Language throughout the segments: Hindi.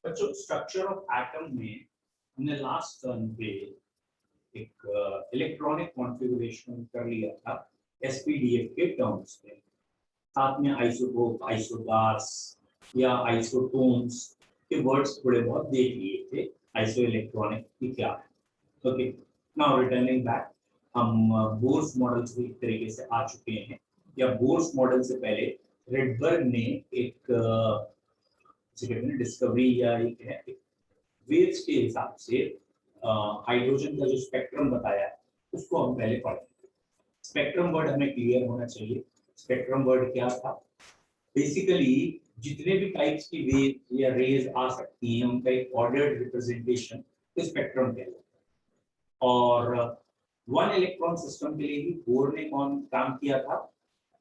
बच्चों स्ट्रक्चर ऑफ एटम में हमने लास्ट टर्म पे एक इलेक्ट्रॉनिक कॉन्फ़िगरेशन कर लिया था एसपीडीएफ के टर्म्स में। साथ में आइसोटोप, आइसोगास या आइसोटोन्स के वर्ड्स थोड़े बहुत देख लिए थे। आइसो इलेक्ट्रॉनिक की क्या है। ओके, नाउ रिटर्निंग बैक, हम बोर्स मॉडल से एक तरीके से आ चुके हैं। या बोर्स मॉडल से पहले रेडबर्ग ने एक डिस्कवरी या एक वेव्स के हिसाब से हाइड्रोजन का जो स्पेक्ट्रम बताया है उसको हम पहले पढ़ेंगे। स्पेक्ट्रम वर्ड हमें क्लियर होना चाहिए। स्पेक्ट्रम वर्ड क्या था? बेसिकली जितने भी टाइप्स की वेव या रेज आ सकती हैं उनका एक ऑर्डर्ड रिप्रेजेंटेशन स्पेक्ट्रम कहलाता है। और वन इलेक्ट्रॉन सिस्टम के लिए ही बोर ने कौन काम किया था?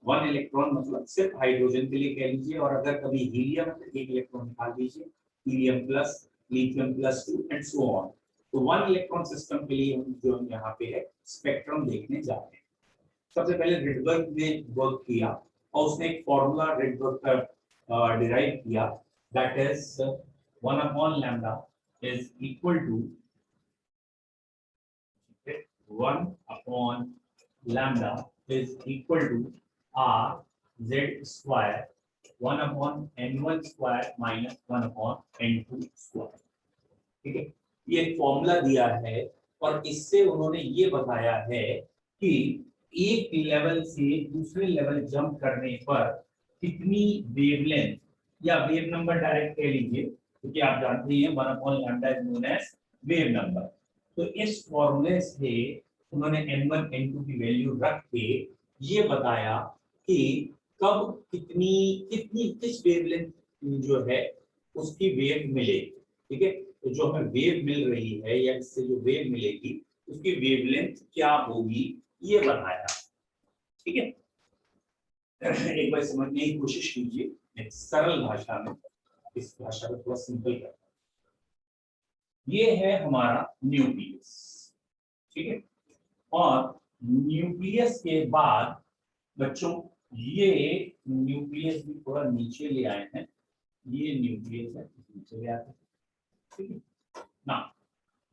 वन इलेक्ट्रॉन मतलब सिर्फ हाइड्रोजन के लिए कह लीजिए, और अगर कभी हीलियम है तो एक इलेक्ट्रॉन निकाल दीजिए, helium plus, lithium plus 2 and so on. तो वन इलेक्ट्रॉन सिस्टम के लिए हम जो यहाँ पे है स्पेक्ट्रम देखने जा रहे हैं। सबसे पहले रिडबर्ग ने वर्क किया और उसने एक फॉर्मूला रिडबर्ग का डिराइव किया, that is 1 upon lambda is equal to 1 upon lambda is equal to r z square 1 upon n1 square minus 1 upon n2 square। ठीक है, ये फॉर्मूला दिया है और इससे उन्होंने ये बताया है कि एक लेवल से दूसरे लेवल जंप करने पर कितनी वेवलेंथ या वेव नंबर डायरेक्ट कह लीजिए, क्योंकि आप जानते हैं 1 upon lambda is known as wave number. तो इस फॉर्मूले से उन्होंने n1 n2 की वैल्यू रख के ये बताया कि कब कितनी कितनी किस वेवलेंथ जो है उसकी वेव मिलेगी। ठीक है, तो जो हमें वेव मिल रही है या इससे जो वेव मिलेगी उसकी वेवलेंथ क्या होगी ये बताया। ठीक है, एक बार समझने की कोशिश कीजिए एक सरल भाषा में, इस भाषा को थोड़ा सिंपल करना। ये है हमारा न्यूक्लियस। ठीक है, और न्यूक्लियस के बाद बच्चों ये न्यूक्लियस भी थोड़ा नीचे ले आए हैं, ये न्यूक्लियस है नीचे ले आते हैं। ठीक है ना,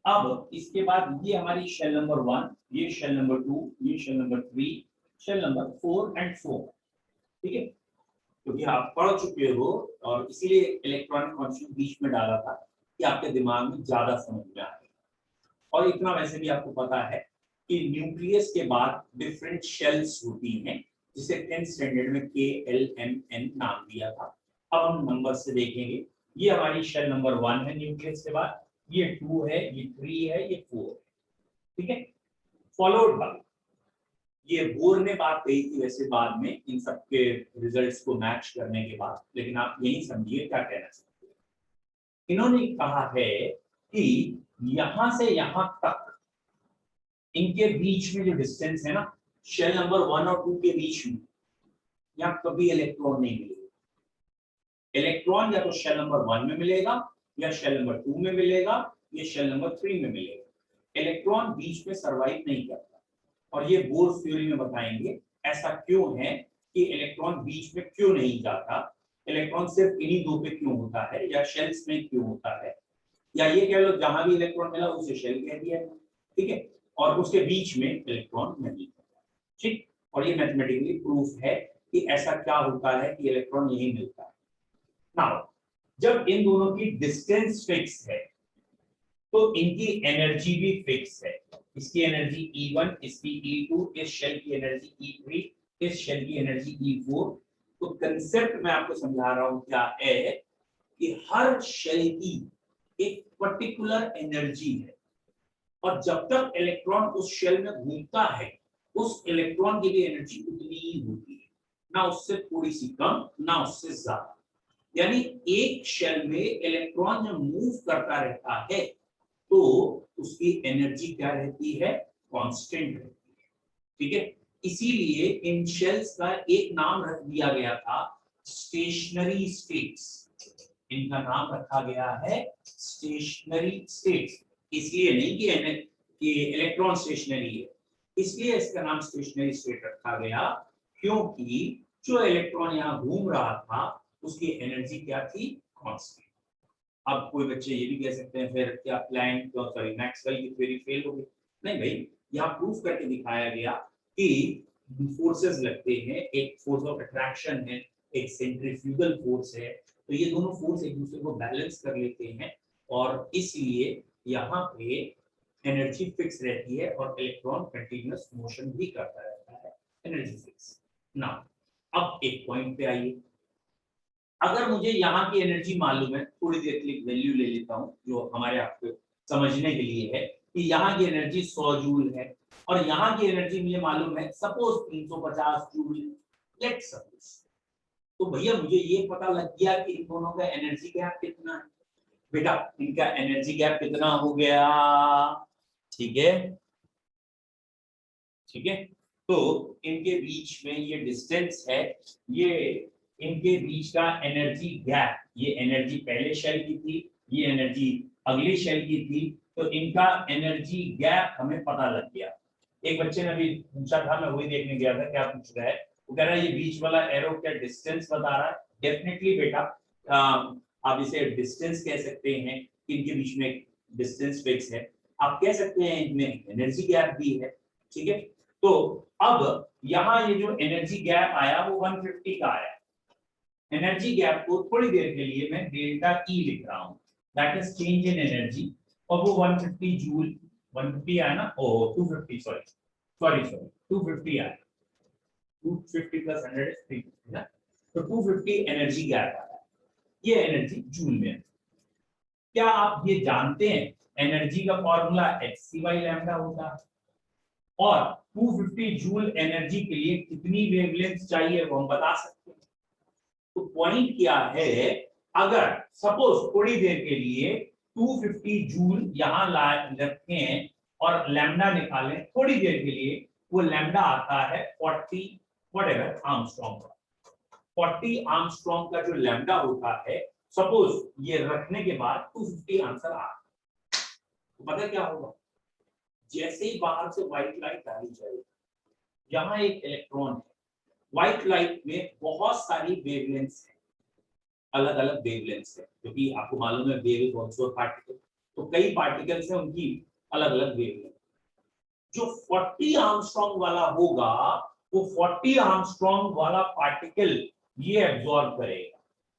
अब इसके बाद ये हमारी शेल नंबर 1, ये शेल नंबर 2, ये shell number 3, shell number 4 and 4। ठीक है, क्योंकि आप पढ़ चुके हो और इसीलिए इलेक्ट्रॉनिक कॉन्सेप्ट बीच में डाला था कि आपके दिमाग में ज्यादा समझ में आए। और इतना वैसे भी आपको पता है कि न्यूक्लियस के बाद डिफरेंट शेल्स होती हैं, जिसे 10th स्टैंडर्ड में KLMN नाम दिया था। अब हम नंबर से देखेंगे। ये हमारी शेल नंबर 1 है न्यूक्लियस के बाद, ये 2 है, ये 3 है, ये 4 है। ठीक है, फॉलोड बाय ये बोर ने बात कही थी वैसे बाद में इन सब के रिजल्ट्स को मैच करने के बाद, लेकिन आप यही समझिए क्या कहना चाहते हैं। इन्होंने कहा है कि यहां से यहां तक इनके बीच में जो डिस्टेंस है ना, शेल नंबर 1 और 2 के बीच में यहाँ कभी इलेक्ट्रॉन नहीं मिलेगा। इलेक्ट्रॉन या तो शेल नंबर 1 में मिलेगा या शेल नंबर 2 में मिलेगा या शेल नंबर 3 में मिलेगा। इलेक्ट्रॉन बीच में सरवाइव नहीं करता, और ये बोर थ्योरी में बताएंगे ऐसा क्यों है कि इलेक्ट्रॉन बीच में क्यों नहीं जाता, इलेक्ट्रॉन सिर्फ इन्हीं दो पे क्यों होता है या शेल्स में क्यों होता है, या ये कह लो जहां भी इलेक्ट्रॉन मिला उसे शेल कह दिया। ठीक है, और उसके बीच में इलेक्ट्रॉन नहीं होता। ठीक, और ये मैथमेटिकली प्रूफ है कि ऐसा क्या होता है कि इलेक्ट्रॉन यही मिलता है। नाउ जब इन दोनों की डिस्टेंस फिक्स है तो इनकी एनर्जी भी फिक्स है। इसकी एनर्जी E1, इसकी E2, इस शेल की एनर्जी E3, इस शेल की एनर्जी E4। तो कंसेप्ट मैं आपको समझा रहा हूं क्या है कि हर शेल की एक पर्टिकुलर एनर्जी है, और जब तक इलेक्ट्रॉन उस शेल में घूमता है उस इलेक्ट्रॉन की भी एनर्जी उतनी ही होती है, ना उससे थोड़ी सी कम ना उससे ज्यादा। यानी एक शेल में इलेक्ट्रॉन जब मूव करता रहता है तो उसकी एनर्जी क्या रहती है? कांस्टेंट रहती है। ठीक है, इसीलिए इन शेल्स का एक नाम रख दिया गया था स्टेशनरी स्टेट्स। इनका नाम रखा गया है स्टेशनरी स्टेट्स, इसलिए नहीं कि इलेक्ट्रॉन स्टेशनरी है, इसलिए इसका नाम स्टेशनरी स्टेट रखा गया क्योंकि जो इलेक्ट्रॉन यहाँ घूम रहा था उसकी एनर्जी क्या थी? कांस्टेंट। अब कोई बच्चे ये भी कह सकते हैं फिर क्या प्लैंक सॉरी मैक्सवेल की थ्योरी फेल हो गई? नहीं भाई, यहाँ प्रूफ करके दिखाया गया कि फोर्सेस लगते हैं, एक फोर्स ऑफ अट्रैक्शन है, एक सेंट्रीफ्यूगल फोर्स है, तो ये दोनों फोर्स एक दूसरे को बैलेंस कर लेते हैं और इसलिए यहाँ पे एनर्जी फिक्स रहती है और इलेक्ट्रॉन कंटिन्यूअस मोशन भी करता रहता है, एनर्जी फिक्स ना। अब एक पॉइंट पे आइए, अगर मुझे यहाँ की एनर्जी मालूम है, थोड़ी देर के लिए वैल्यू ले लेता हूँ जो हमारे आपको समझने के लिए है कि यहाँ की एनर्जी 100 जूल है और यहाँ की एनर्जी मुझे मालूम है सपोज 350 जूल, लेट्स सपोज। तो भैया मुझे ये पता लग गया कि इन दोनों का एनर्जी गैप कितना है। बेटा इनका एनर्जी गैप कितना हो गया? ठीक है, ठीक है, तो इनके बीच में ये डिस्टेंस है, ये इनके बीच का एनर्जी गैप, ये एनर्जी पहले शेल की थी, ये एनर्जी अगली शेल की थी, तो इनका एनर्जी गैप हमें पता लग गया। एक बच्चे ने अभी पूछा था, मैं वही देखने गया था क्या पूछ रहा है, वो कह रहा है ये बीच वाला एरो क्या डिस्टेंस बता रहा है? डेफिनेटली बेटा, आप इसे डिस्टेंस कह सकते हैं, इनके बीच में डिस्टेंस फिक्स है, आप कह सकते हैं इनमें एनर्जी गैप भी है, ठीक है। तो अब यहाँ ये जो एनर्जी गैप आया वो 150 का आया, एनर्जी गैप को थोड़ी देर के लिए मैं डेल्टा ई लिख रहा हूँ, that is change in energy, और वो 150 जूल, 150 आया ना, ओ 250 सॉरी सॉरी सॉरी 250 आया, 250 प्लस 100 इज 350 ना, तो 250 एनर्जी गैप आया, ये एनर्जी जूल में है। क्या आप ये जानते हैं एनर्जी का फॉर्मूला hc/लैम्डा होता है, और 250 जूल एनर्जी के लिए कितनी वेवलेंथ चाहिए वो हम बता सकते हैं। तो पॉइंट क्या है, अगर सपोज थोड़ी देर के लिए 250 जूल यहां रखें और लैम्डा निकालें थोड़ी देर के लिए, वो लैम्डा आता है 40 व्हाटएवर आर्मस्ट्रॉन्ग का, 40 आर्मस्ट्रॉन्ग का जो लैम्डा होता है, सपोज ये रखने के बाद 250 आंसर आ, तो पता क्या होगा, जैसे ही बाहर से व्हाइट लाइट आ जाएगी, यहाँ एक इलेक्ट्रॉन है, व्हाइट लाइट में बहुत सारी वेवलेंथ्स है, अलग अलग वेवलेंथ्स है, क्योंकि आपको मालूम है वेव इज आल्सो पार्टिकल, तो कई पार्टिकल्स हैं उनकी अलग अलग वेवलेंथ। जो 40 आर्मस्ट्रॉन्ग वाला होगा, वो 40 आर्मस्ट्रॉन्ग वाला पार्टिकल ये एब्जॉर्ब करेगा,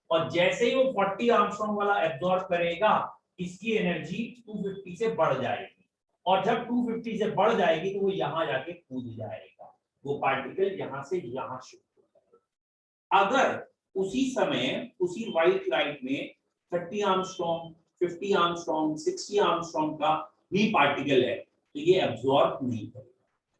और जैसे ही वो 40 आर्मस्ट्रॉन्ग वाला एब्जॉर्ब करेगा, इसकी एनर्जी 250 से बढ़ जाएगी, और जब 250 से बढ़ जाएगी तो वो यहां जाके कूद जाएगा, वो पार्टिकल यहां से यहां शिफ्ट हो जाएगा। अगर उसी समय उसी व्हाइट लाइट में 30 आर्मस्ट्रॉन्ग, 50 आर्मस्ट्रॉन्ग, 60 आर्मस्ट्रॉन्ग का भी पार्टिकल है, तो ये एब्जॉर्ब नहीं करेगा,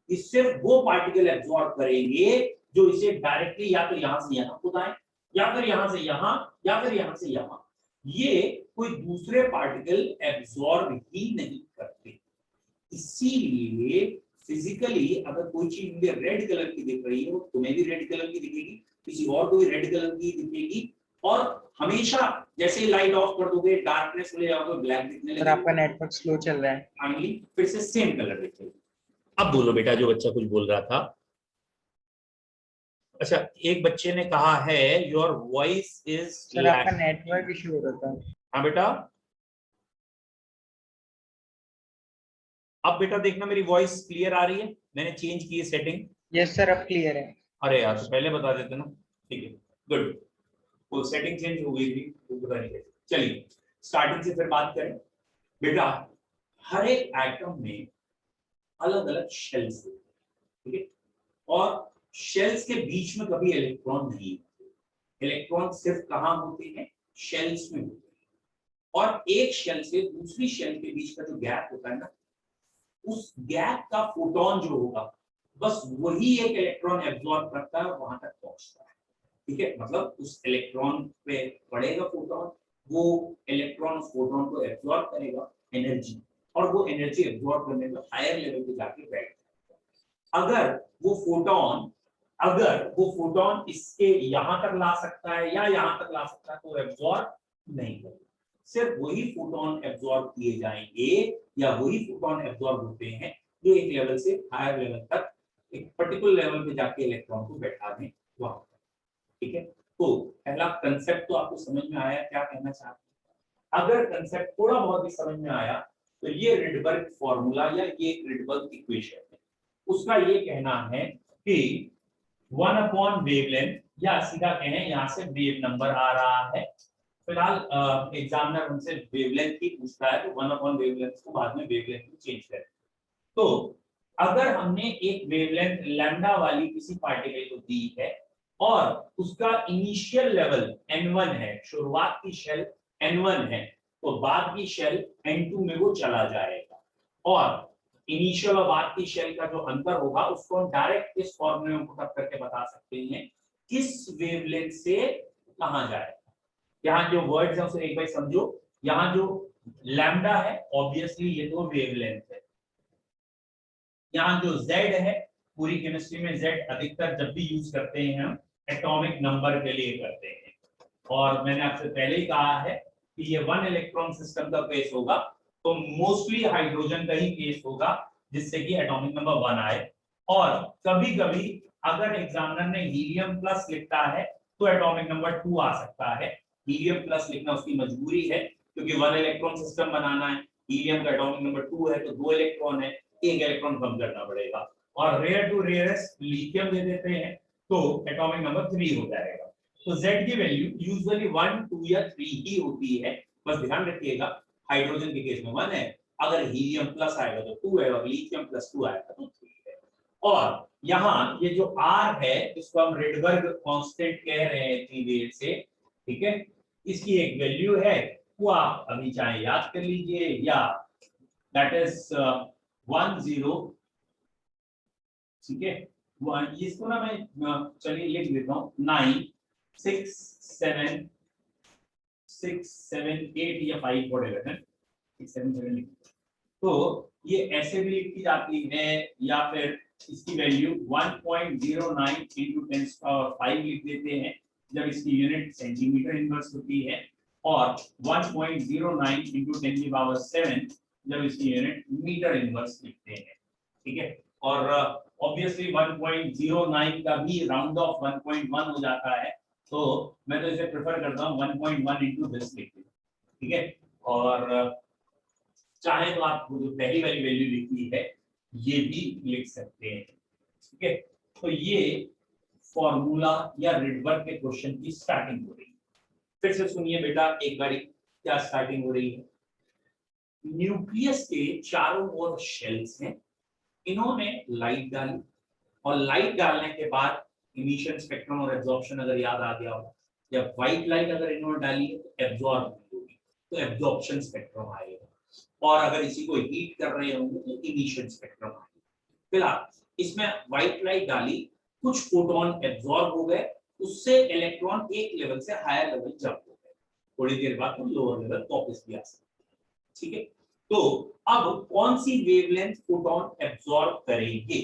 ये सिर्फ वो पार्टिकल एब्जॉर्ब करेंगे जो इसे डायरेक्टली या तो यहां से यहां कूद आए, या फिर यहां से यहां, या फिर यहां से यहां, ये कोई दूसरे पार्टिकल एब्जॉर्ब ही नहीं करते। इसीलिए फिजिकली अगर कोई चीज मुझे रेड कलर की दिख रही है, वो तुम्हें भी रेड कलर की दिखेगी, किसी और को भी रेड कलर की दिखेगी, और हमेशा जैसे ही लाइट ऑफ कर दोगे, डार्कनेस में जाओगे, ब्लैक दिखने लगेगा। आपका नेटवर्क स्लो चल रहा है, फाइनली फिर से सेम कलर दिखेगा। अब बोलो बेटा, जो बच्चा कुछ बोल रहा था। अच्छा, एक बच्चे ने कहा है योर वॉइस इज, सर आपका नेटवर्क इशू हो रहा था। हाँ बेटा, अब बेटा देखना मेरी वॉइस क्लियर आ रही है, मैंने चेंज की है सेटिंग। यस सर, अब क्लियर है। अरे यार, तो पहले बता देते ना, ठीक है, गुड, वो सेटिंग चेंज हो गई थी, वो पता नहीं कैसे। चलिए स्टार्टिंग से फिर बात करें। बेटा हर एक एटम में अलग अलग शेल्स होते हैं, ठीक है, और शेल्स के बीच में कभी इलेक्ट्रॉन नहीं होते, इलेक्ट्रॉन सिर्फ कहाँ होते हैं, शेल्स में होते हैं, और एक शेल से दूसरी शेल के बीच का जो गैप होता है ना, उस गैप का फोटोन जो होगा, बस वही एक इलेक्ट्रॉन एब्जॉर्ब करता है और वहां तक पहुंचता है, ठीक है, मतलब उस इलेक्ट्रॉन पे पड़ेगा फोटोन, वो इलेक्ट्रॉन उस फोटोन को एब्जॉर्ब करेगा एनर्जी, और वो एनर्जी एब्जॉर्ब करने पे हायर लेवल पे जाके बैठ जाएगा। अगर वो फोटोन इसके यहां तक ला सकता है या यहां तक ला सकता है, तो एब्जॉर्ब नहीं करेगा, सिर्फ वही फोटोन एब्जॉर्ब किए जाएंगे, या वही फोटोन एब्जॉर्ब होते हैं जो एक लेवल से हायर लेवल तक, एक पर्टिकुलर लेवल पे जाके इलेक्ट्रॉन को बैठा दें वहां, ठीक है। तो पहला कंसेप्ट तो आपको समझ में आया, क्या कहना चाहते हैं? अगर कंसेप्ट थोड़ा बहुत भी समझ में आया तो ये रिडबर्ग फॉर्मूला या ये रिडबर्ग इक्वेशन है, उसका ये कहना है कि 1 अपॉन वेवलेंथ, या सीधा कहें यहाँ से वेव नंबर आ रहा है। फिलहाल एग्जामिनर हमसे वेवलेंथ की पूछता है तो 1 अपॉन वेवलेंथ को बाद में वेवलेंथ में चेंज करें। तो अगर हमने एक वेवलेंथ लैम्डा वाली किसी पार्टिकल को दी है और उसका इनिशियल लेवल n1 है, शुरुआत की शेल n1 है, तो बाद की शेल n2 में वो चला जाएगा, और इनिशियल और बाद की शेल का जो अंतर होगा उसको हम डायरेक्ट इस फॉर्मूले में पुट अप करके बता सकते हैं किस वेवलेंथ से कहां जाएगा। यहाँ जो वर्ड्स है उसे एक बार समझो। यहाँ जो लैम्डा है ऑब्वियसली ये तो वेवलेंथ है। यहाँ जो z है, पूरी केमिस्ट्री में z अधिकतर जब भी यूज करते हैं हम एटॉमिक नंबर के लिए करते हैं, और मैंने आपसे पहले ही कहा है कि ये 1 इलेक्ट्रॉन सिस्टम का केस होगा तो मोस्टली हाइड्रोजन का ही केस होगा जिससे कि एटॉमिक नंबर 1 आए। और कभी कभी अगर एग्जामिनर ने हीलियम प्लस लिखा है तो एटॉमिक नंबर 2 आ सकता है। हीलियम प्लस लिखना उसकी मजबूरी है क्योंकि 1 इलेक्ट्रॉन सिस्टम बनाना है, हीलियम का एटॉमिक नंबर 2 है तो 2 इलेक्ट्रॉन है, एक इलेक्ट्रॉन कम करना पड़ेगा। और रेयर टू रेयरेस्ट लिथियम दे देते हैं तो एटॉमिक नंबर 3 हो जाएगा। तो Z की वैल्यू यूजुअली 1, 2 या 3 ही होती है। बस ध्यान रखिएगा हाइड्रोजन के केस में 1 है, अगर हीलियम प्लस आएगा तो 2 है, और लिथियम प्लस 2 आएगा तो 3 है। और यहाँ ये जो R है इसको हम रिडबर्ग कांस्टेंट कह रहे हैं इतनी देर से, ठीक है। इसकी एक वैल्यू है वो आप अभी चाहे याद कर लीजिए, या दैट इज 10, ठीक है। इसको ना मैं चलिए लिख देता हूँ 9, 6, 7, 8 या 5 व्हाटएवर है, 6, 7, 7। तो ये ऐसे भी लिखी जाती है, या फिर इसकी वैल्यू 1.09 into 10⁵ लिख देते हैं जब इसकी यूनिट सेंटीमीटर इनवर्स होती है, और 1.09 into 10⁷ जब इसकी यूनिट मीटर इनवर्स लिखते हैं, ठीक है। और ऑब्वियसली 1.09 का भी राउंड ऑफ 1.1 हो जाता है, तो मैं तो इसे प्रेफर करता हूँ 1.1 into दिस लिखते हैं, ठीक है। और चाहे तो आप जो पहली वाली वैल्यू लिखी है ये भी लिख सकते हैं, ठीक है। तो ये फॉर्मूला या रिडबर्ग के क्वेश्चन की स्टार्टिंग हो रही है। फिर से सुनिए बेटा एक बारी क्या स्टार्टिंग हो रही है। न्यूक्लियस के चारों ओर शेल्स हैं, इन्होंने लाइट डाली, और लाइट डालने के बाद इमिशन, स्पेक्ट्रम और एब्जॉर्प्शन अगर याद आ गया हो, या व्हाइट लाइट अगर इन्होंने डाली है तो एब्जॉर्ब होगी, तो एब्जॉर्प्शन स्पेक्ट्रम आएगा, और अगर इसी को हीट कर रहे होंगे तो इमिशन स्पेक्ट्रम आएगा। फिलहाल इसमें व्हाइट लाइट डाली, कुछ फोटोन एब्जॉर्ब हो गए, उससे इलेक्ट्रॉन एक लेवल से हायर लेवल जंप हो गए, थोड़ी देर बाद वो लोअर लेवल वापस भी आ सकते, ठीक है। तो अब कौन सी वेवलेंथ फोटोन एब्जॉर्ब करेंगे,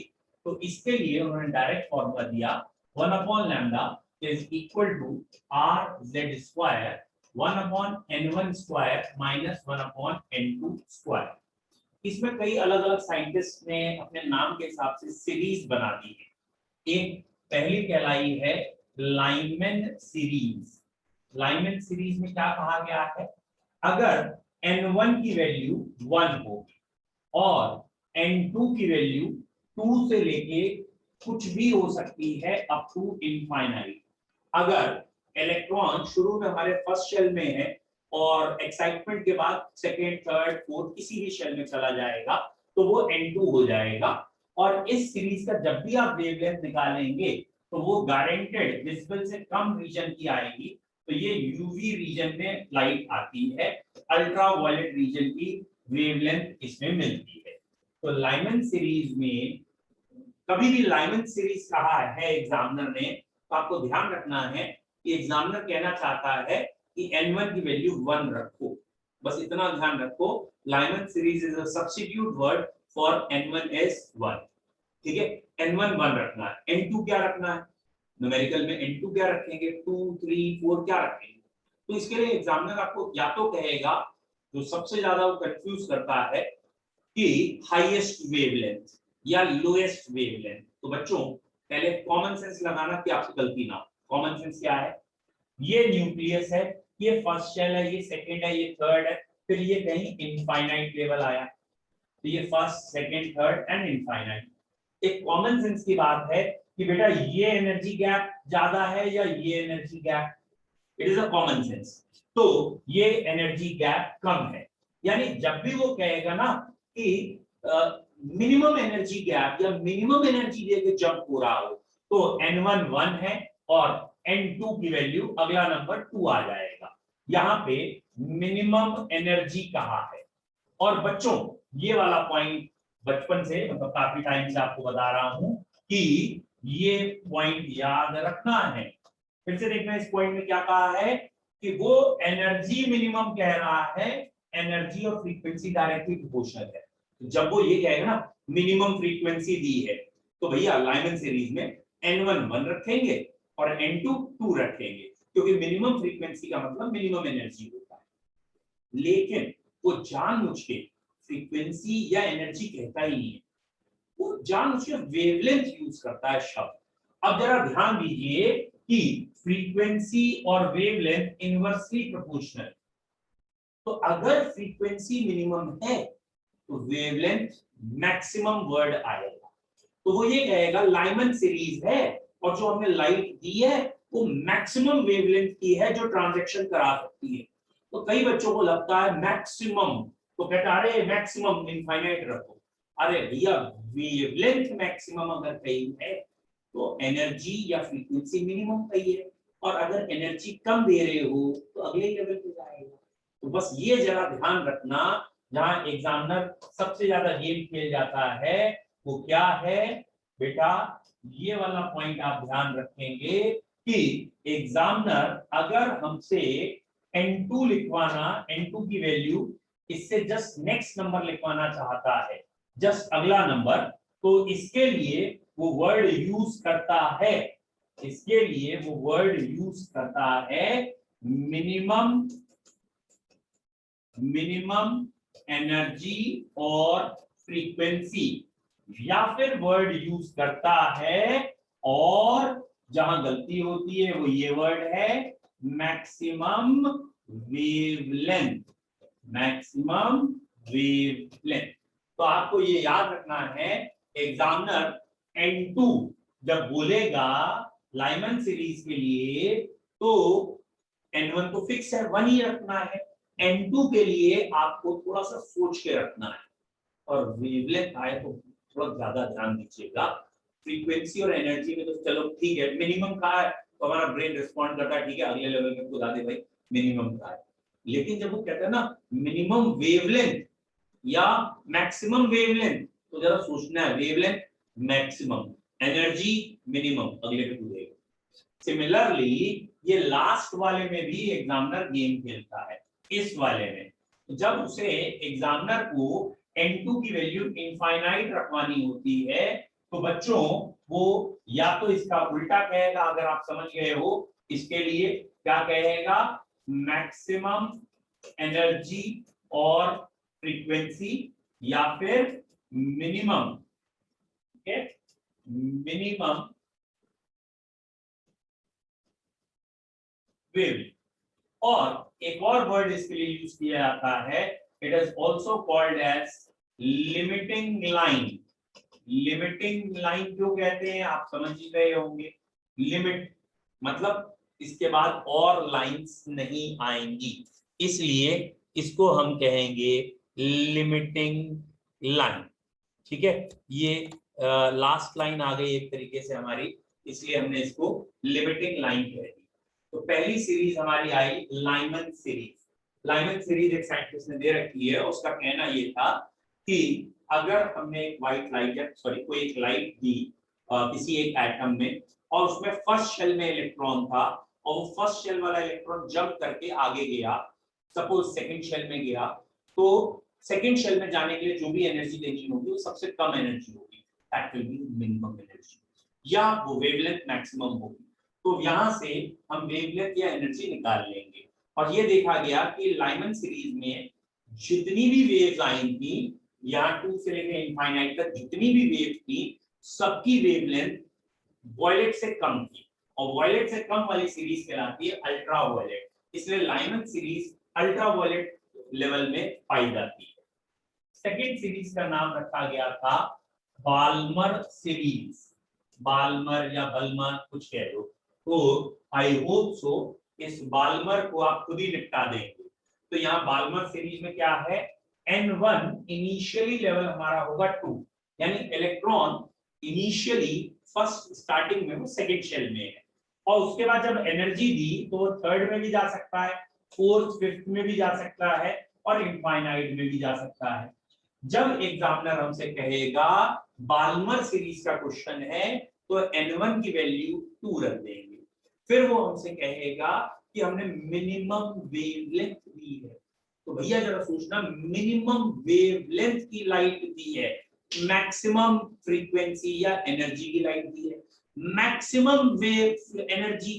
तो इसके लिए उन्होंने डायरेक्ट फॉर्मूला दिया 1 upon lambda is equal to RZ square 1 upon N1 square minus 1 upon N2 square. इसमें कई अलग अलग साइंटिस्ट ने अपने नाम के हिसाब से सीरीज बना दी है। एक पहली कहलाई है लाइनमैन सीरीज। लाइनमैन सीरीज में क्या कहा गया है, अगर N1 की वैल्यू 1 होगी और N2 की वैल्यू 2 से लेके कुछ भी हो सकती है अप टू इनफाइनाइट। अगर इलेक्ट्रॉन शुरू में हमारे फर्स्ट शेल में है और एक्साइटमेंट के बाद सेकेंड, थर्ड, फोर्थ किसी भी शेल में चला जाएगा तो वो N2 हो जाएगा। और इस सीरीज का जब भी आप वेवलेंथ निकालेंगे तो वो गारंटेड विजिबल से कम रीजन की आएगी, तो ये यूवी रीजन में लाइट आती है, अल्ट्रा वायलेट रीजन की वेवलेंथ इसमें मिलती है। तो लाइमन सीरीज में कभी भी लाइमन सीरीज कहा है एग्जामिनर ने, तो आपको ध्यान रखना है कि एग्जामिनर कहना चाहता है कि N1 की वैल्यू 1 रखो, बस इतना ध्यान रखो। Lyman series is a substitute word for N1 is 1, ठीक है। N1 1 रखना है, N2 क्या रखना है, न्यूमेरिकल में N2 क्या रखेंगे, 2, 3, 4 क्या रखेंगे। तो इसके लिए एग्जामिनर आपको या तो कहेगा, जो सबसे ज्यादा वो कंफ्यूज करता है, कि हाईएस्ट वेवलेंथ या लोएस्ट वेवलेंथ। तो बच्चों पहले कॉमन सेंस लगाना कि आपसे गलती ना हो। कॉमन सेंस क्या है, ये न्यूक्लियस है, ये फर्स्ट शेल है, ये सेकंड है, ये थर्ड है, फिर ये कहीं इनफाइनाइट लेवल आया, तो ये first second third and infinite. एक कॉमन सेंस की बात है कि बेटा ये एनर्जी गैप ज्यादा है या ये energy gap, it is a common sense. तो ये एनर्जी गैप कम है, यानी जब भी वो कहेगा ना कि मिनिमम एनर्जी गैप या मिनिमम एनर्जी लेके जंप हो रहा हो, तो n1 1 है और n2 की वैल्यू अगला नंबर 2 आ जाएगा। यहाँ पे मिनिमम एनर्जी कहा है। और बच्चों ये वाला पॉइंट बचपन से, मतलब काफी टाइम से आपको बता रहा हूं कि ये पॉइंट याद रखना है। फिर से देखना इस पॉइंट में क्या कहा है कि वो एनर्जी मिनिमम कह रहा है, एनर्जी और फ्रीक्वेंसी डायरेक्टली प्रोपोर्शनल है। जब वो ये कहेगा ना मिनिमम फ्रीक्वेंसी दी है, तो भैया लाइमन सीरीज में n1 1 रखेंगे और n2 2 रखेंगे, क्योंकि मिनिमम फ्रीक्वेंसी का मतलब मिनिमम एनर्जी होता है। लेकिन वो जानबूझ के फ्रीक्वेंसी या एनर्जी कहता ही नहीं है, वो जानबूझ के वेवलेंथ यूज करता है शब्द। अब जरा ध्यान दीजिए कि फ्रीक्वेंसी और वेवलेंथ इनवर्सली प्रोपोर्शनल, तो अगर फ्रीक्वेंसी मिनिमम है तो वेवलेंथ मैक्सिमम वर्ड आएगा। तो वो ये कहेगा लाइमन सीरीज है और जो हमने लाइट दी है वो मैक्सिमम वेवलेंथ की है जो ट्रांजैक्शन करा सकती है। तो कई बच्चों को लगता है मैक्सिमम, तो कहता है अरे मैक्सिमम इनफाइनाइट रखो। अरे भैया वेवलेंथ मैक्सिमम अगर कही है तो एनर्जी या फ्रीक्वेंसी मिनिमम कही है, और अगर एनर्जी कम दे रहे हो तो अगले लेवल पे जाएगा। तो बस ये जरा ध्यान रखना, जहां एग्जामिनर सबसे ज्यादा गेम खेल जाता है वो क्या है बेटा, ये वाला पॉइंट आप ध्यान रखेंगे कि एग्जामिनर अगर हमसे n2 लिखवाना, n2 की वैल्यू इससे जस्ट नेक्स्ट नंबर लिखवाना चाहता है, जस्ट अगला नंबर, तो इसके लिए वो वर्ड यूज करता है, इसके लिए वो वर्ड यूज करता है मिनिमम, मिनिमम एनर्जी और फ्रीक्वेंसी, या फिर वर्ड यूज करता है, और जहां गलती होती है वो ये वर्ड है मैक्सिमम वेवलेंथ, मैक्सिमम वेवलेंथ। तो आपको ये याद रखना है, एग्जामिनर n2 जब बोलेगा लाइमन सीरीज के लिए तो n1 तो फिक्स है 1 ही रखना है, n2 के लिए आपको थोड़ा सा सोच के रखना है, और वेवलेंथ आए तो थोड़ा ज्यादा ध्यान दीजिएगा। फ्रीक्वेंसी और एनर्जी में तो चलो ठीक है, मिनिमम का है तो हमारा ब्रेन रिस्पॉन्ड करता है ठीक है अगले लेवल में खुदा दे भाई मिनिमम का है। लेकिन जब वो कहते हैं ना मिनिमम वेवलेंथ या मैक्सिमम वेवलेंथ, तो जरा सोचना है वेवलेंथ मैक्सिमम, एनर्जी मिनिमम, अगले पे पूछेगा। सिमिलरली ये लास्ट वाले में भी एग्जामिनर गेम खेलता है। इस वाले में जब उसे एग्जामिनर को n2 की वैल्यू इनफाइनाइट रखवानी होती है, तो बच्चों वो या तो इसका उल्टा कहेगा, अगर आप समझ गए हो इसके लिए क्या कहेगा, मैक्सिमम एनर्जी और फ्रीक्वेंसी, या फिर मिनिमम, मिनिमम वेव। और एक और वर्ड इसके लिए यूज किया जाता है, it is also called as limiting line. Limiting line क्यों कहते हैं आप समझ ही गए होंगे, लिमिट मतलब इसके बाद और लाइंस नहीं आएंगी, इसलिए इसको हम कहेंगे लिमिटिंग लाइन। ठीक है, ये लास्ट लाइन आ गई एक तरीके से हमारी, इसलिए हमने इसको लिमिटिंग लाइन कह दी। तो पहली सीरीज हमारी आई लाइमन सीरीज। लाइमन सीरीज एक साइंटिस्ट ने दे रखी है, उसका कहना ये था कि अगर हमने एक व्हाइट लाइट या सॉरी कोई एक लाइट दी किसी एक एटम में, और उसमें फर्स्ट शेल में इलेक्ट्रॉन था, और वो फर्स्ट शेल वाला इलेक्ट्रॉन जंप करके आगे गया, सपोज सेकंड शेल में गया, तो सेकंड शेल में जाने के लिए जो भी एनर्जी देनी होगी वो सबसे कम एनर्जी होगी, that will be minimum energy, या वो वेवलेंथ मैक्सिमम होगी। तो यहां से हम वेवलेंथ या एनर्जी निकाल लेंगे, और ये देखा गया कि लाइमन सीरीज में जितनी भी वेव्स आई थी, यहाँ 2 से लेकर इनफाइनाइट तक जितनी भी वेव थी, सबकी वेवलेंथ वॉयलेट से कम थी, और वॉयलेट से कम वाली सीरीज कहलाती है अल्ट्रा वॉयलेट। इसलिए लाइमन सीरीज अल्ट्रावायलेट लेवल में पाई जाती है। सेकेंड सीरीज का नाम रखा गया था बाल्मर सीरीज, बाल्मर या बल्मर कुछ कह लो। तो आई होप सो इस बाल्मर को आप खुद ही निपटा देंगे। तो यहाँ बाल्मर सीरीज में क्या है, N1 इनिशियली लेवल हमारा होगा 2, यानी इलेक्ट्रॉन इनिशियली फर्स्ट स्टार्टिंग में वो सेकेंड शेल में है, और उसके बाद जब एनर्जी दी तो वो थर्ड में भी जा सकता है, फोर्थ फिफ्थ में भी जा सकता है, और इनफाइनाइट में भी जा सकता है। जब एग्जामिनर हमसे कहेगा बाल्मर सीरीज का क्वेश्चन है तो N1 की वैल्यू 2 रख देंगे। फिर वो हमसे कहेगा कि हमने मिनिमम वेवलेंथ दी है, तो भैया जरा सोचना, मिनिमम वेवलेंथ की लाइट दी है, मैक्सिमम फ्रीक्वेंसी या एनर्जी की लाइट दी है, मैक्सिमम वेव एनर्जी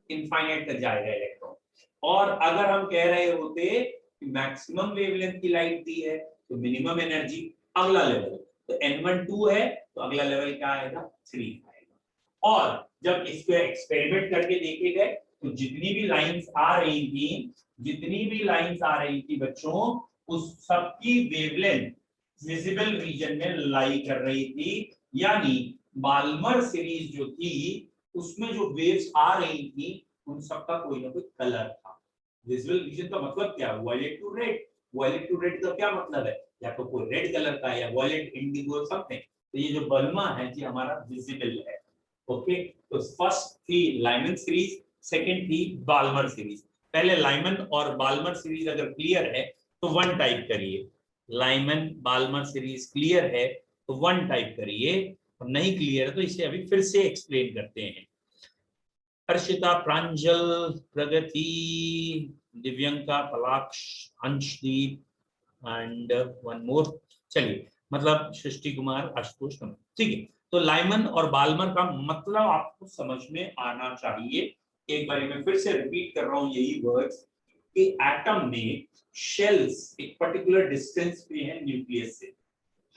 इनफाइनाइट तक जाएगा इलेक्ट्रॉन। और अगर हम कह रहे होते कि मैक्सिमम वेवलेंथ की लाइट दी है तो मिनिमम एनर्जी, अगला लेवल, तो N1 2 है तो अगला लेवल क्या आएगा, 3 आएगा। और जब इसको एक्सपेरिमेंट करके देखे गए तो जितनी भी लाइंस आ रही थी, जितनी भी लाइंस आ रही थी बच्चों, उस सबकी वेवलेंथ विजिबल रीजन में लाई कर रही थी, यानी बाल्मर सीरीज जो थी उसमें जो वेव्स आ रही थी उन सबका कोई ना कोई कलर था। विजिबल रीजन का मतलब क्या, violet to red. Violet to red का क्या मतलब है, या तो कोई रेड कलर का या वायलेट इंडिगो समथिंग। तो ये जो बल्मा है जी हमारा विजिबल है। ओके, तो फर्स्ट थी लाइमन सीरीज, सेकंड थी बाल्मर सीरीज। पहले लाइमन और बाल्मर सीरीज अगर क्लियर है तो 1 टाइप करिए, लाइमन बाल्मर सीरीज क्लियर है तो 1 टाइप करिए, और नहीं क्लियर है तो इसे अभी फिर से एक्सप्लेन करते हैं। Harshita, Pranjal, Pragati, Divyanka, Palaksh, Anshdeep and one more, चलिए मतलब सृष्टि कुमार, आशुतोष, ठीक है। तो लाइमन और बाल्मर का मतलब आपको समझ में आना चाहिए। एक बार मैं फिर से रिपीट कर रहा हूं यही वर्ड्स कि एटम में शेल्स एक पर्टिकुलर डिस्टेंस पे है न्यूक्लियस से,